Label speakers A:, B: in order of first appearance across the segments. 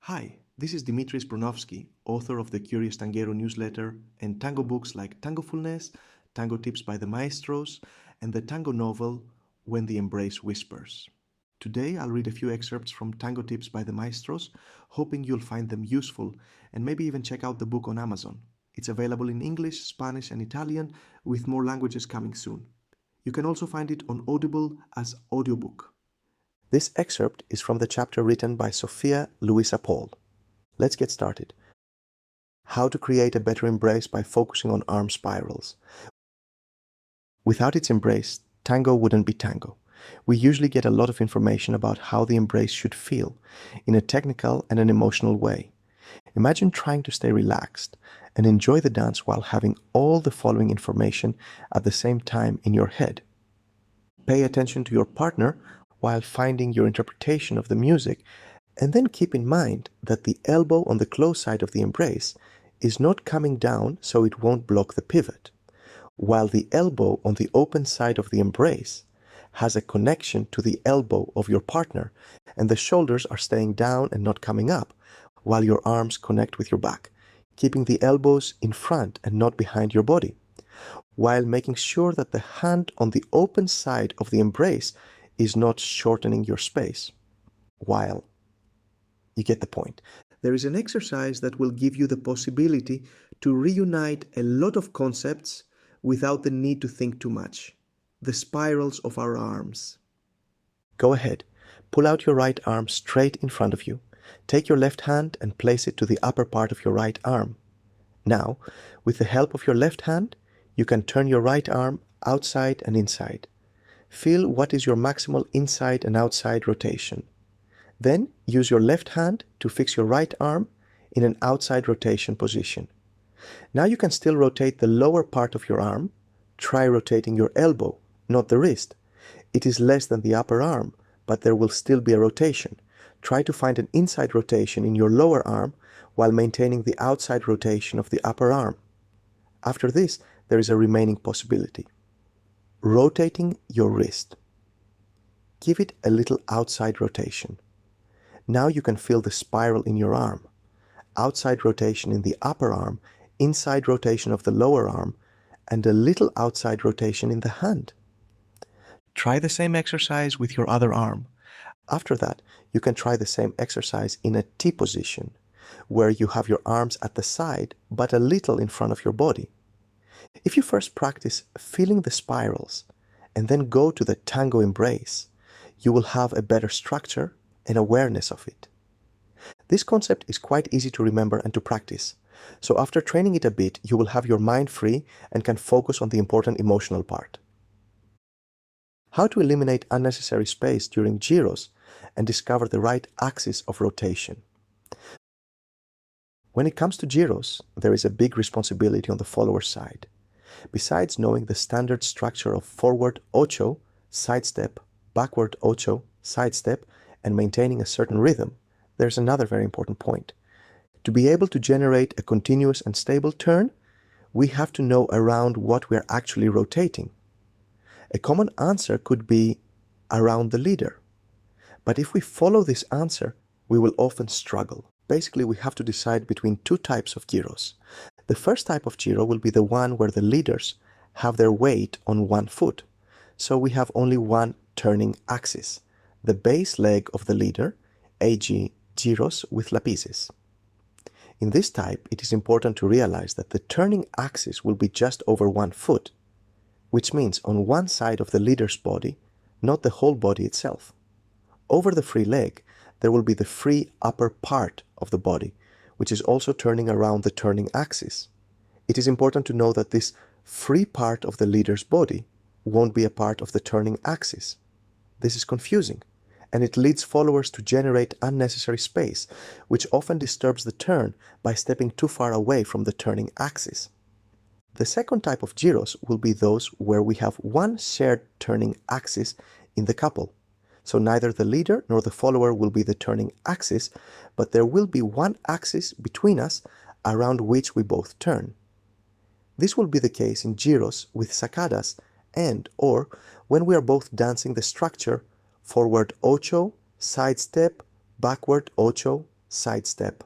A: Hi, this is Dimitris Bronowski, author of the Curious Tanguero newsletter and tango books like Tangofulness, Tango Tips by the Maestros, and the tango novel When the Embrace Whispers. Today I'll read a few excerpts from Tango Tips by the Maestros, hoping you'll find them useful and maybe even check out the book on Amazon. It's available in English, Spanish, and Italian, with more languages coming soon. You can also find it on Audible as audiobook. This excerpt is from the chapter written by Sophia Luisa Paul. Let's get started. How to create a better embrace by focusing on arm spirals. Without its embrace, tango wouldn't be tango. We usually get a lot of information about how the embrace should feel, in a technical and an emotional way. Imagine trying to stay relaxed and enjoy the dance while having all the following information at the same time in your head. Pay attention to your partner while finding your interpretation of the music, and then keep in mind that the elbow on the close side of the embrace is not coming down so it won't block the pivot, while the elbow on the open side of the embrace has a connection to the elbow of your partner, and the shoulders are staying down and not coming up, while your arms connect with your back, keeping the elbows in front and not behind your body, while making sure that the hand on the open side of the embrace is not shortening your space. While you get the point. There is an exercise that will give you the possibility to reunite a lot of concepts without the need to think too much. The spirals of our arms. Go ahead, pull out your right arm straight in front of you. Take your left hand and place it to the upper part of your right arm. Now, with the help of your left hand, you can turn your right arm outside and inside. Feel what is your maximal inside and outside rotation. Then use your left hand to fix your right arm in an outside rotation position. Now you can still rotate the lower part of your arm. Try rotating your elbow, not the wrist. It is less than the upper arm, but there will still be a rotation. Try to find an inside rotation in your lower arm while maintaining the outside rotation of the upper arm. After this, there is a remaining possibility. Rotating your wrist. Give it a little outside rotation. Now you can feel the spiral in your arm. Outside rotation in the upper arm, inside rotation of the lower arm, and a little outside rotation in the hand. Try the same exercise with your other arm. After that, you can try the same exercise in a T position, where you have your arms at the side but a little in front of your body. If you first practice feeling the spirals and then go to the tango embrace, you will have a better structure and awareness of it. This concept is quite easy to remember and to practice, so after training it a bit, you will have your mind free and can focus on the important emotional part. How to eliminate unnecessary space during giros and discover the right axis of rotation. When it comes to giros, there is a big responsibility on the follower's side. Besides knowing the standard structure of forward ocho, sidestep, backward ocho, sidestep, and maintaining a certain rhythm, there's another very important point. To be able to generate a continuous and stable turn, we have to know around what we're actually rotating. A common answer could be around the leader. But if we follow this answer, we will often struggle. Basically, we have to decide between two types of giros. The first type of giro will be the one where the leaders have their weight on one foot. So we have only one turning axis, the base leg of the leader, e.g. giros with lapises. In this type, it is important to realize that the turning axis will be just over 1 foot, which means on one side of the leader's body, not the whole body itself. Over the free leg, there will be the free upper part of the body, which is also turning around the turning axis. It is important to know that this free part of the leader's body won't be a part of the turning axis. This is confusing, and it leads followers to generate unnecessary space, which often disturbs the turn by stepping too far away from the turning axis. The second type of giros will be those where we have one shared turning axis in the couple. So neither the leader nor the follower will be the turning axis, but there will be one axis between us around which we both turn. This will be the case in giros with sacadas and or when we are both dancing the structure forward ocho, sidestep, backward ocho, side step.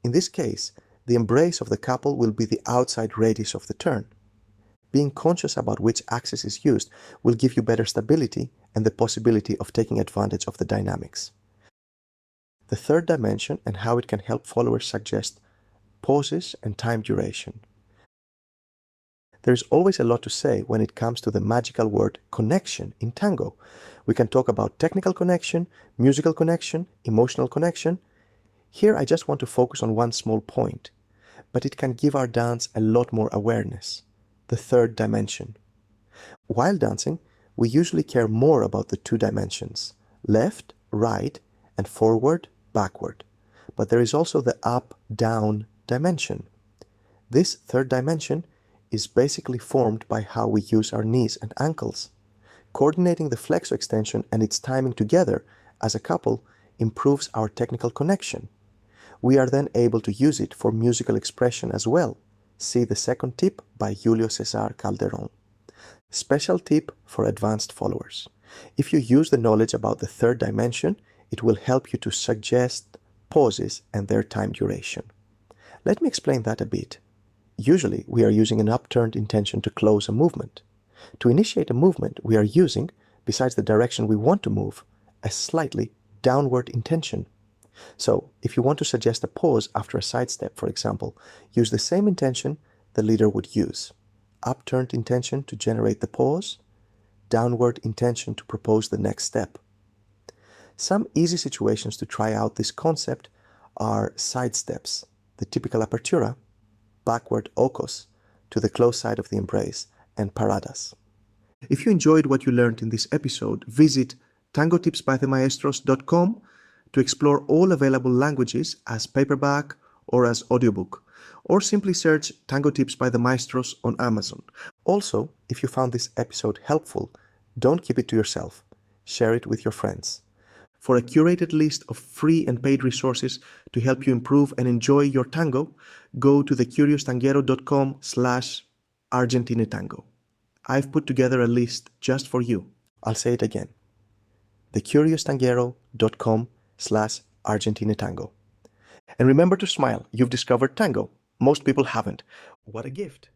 A: In this case, the embrace of the couple will be the outside radius of the turn. Being conscious about which axis is used will give you better stability and the possibility of taking advantage of the dynamics. The third dimension and how it can help followers suggest pauses and time duration. There is always a lot to say when it comes to the magical word connection in tango. We can talk about technical connection, musical connection, emotional connection. Here I just want to focus on one small point, but it can give our dance a lot more awareness. The third dimension. While dancing, we usually care more about the two dimensions, left, right, and forward, backward. But there is also the up, down dimension. This third dimension is basically formed by how we use our knees and ankles. Coordinating the flexor extension and its timing together as a couple improves our technical connection. We are then able to use it for musical expression as well. See the second tip by Julio Cesar Calderon. Special tip for advanced followers. If you use the knowledge about the third dimension, it will help you to suggest pauses and their time duration. Let me explain that a bit. Usually, we are using an upturned intention to close a movement. To initiate a movement, we are using, besides the direction we want to move, a slightly downward intention. So, if you want to suggest a pause after a side step, for example, use the same intention the leader would use. Upturned intention to generate the pause, downward intention to propose the next step. Some easy situations to try out this concept are side steps, the typical apertura, backward ocos to the close side of the embrace, and paradas. If you enjoyed what you learned in this episode, visit tangotipsbythemaestros.com to explore all available languages as paperback or as audiobook, or simply search Tango Tips by the Maestros on Amazon. Also, if you found this episode helpful, don't keep it to yourself. Share it with your friends. For a curated list of free and paid resources to help you improve and enjoy your tango, go to thecurioustanguero.com/ArgentinaTango. I've put together a list just for you. I'll say it again. thecurioustanguero.com/ArgentinaTango. And remember to smile. You've discovered tango. Most people haven't. What a gift.